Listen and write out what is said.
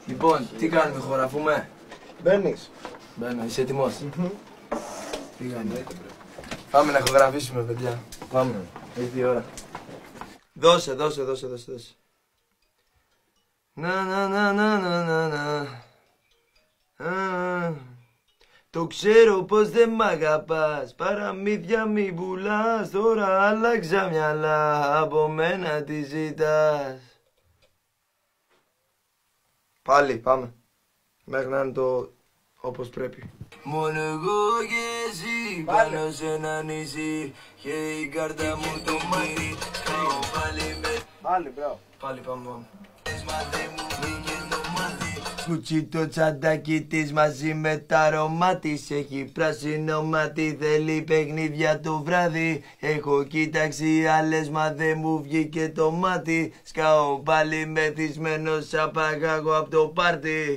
Λοιπόν, τι κάνουμε, χωραφούμε? Μπαίνεις. Μπαίνω, είσαι έτοιμος? Τι κάνουμε? Πάμε να ηχογραφήσουμε, παιδιά. Πάμε, ήρθε η ώρα. Δώσε. Το ξέρω πως δεν μ' αγαπάς, παραμύθια μη πουλάς, τώρα άλλαξα μυαλά, από μένα τι ζητάς. Πάλι, πάμε. Μέχρι να είναι το όπως πρέπει. Μόνο εγώ και εσύ, πάνω σε ένα νησί, και η κάρτα μου το μάτι, σκάω πάλι με... Πάλι, μπράβο. Πάλι πάμε. Κουτσί το τσαντάκι της μαζί με τα αρώμα της. Έχει πράσινο μάτι, θέλει παιχνίδια το βράδυ. Έχω κοιτάξει άλλες μα δεν μου βγήκε το μάτι. Σκάω πάλι μεθυσμένος, απαγάγω από το πάρτι.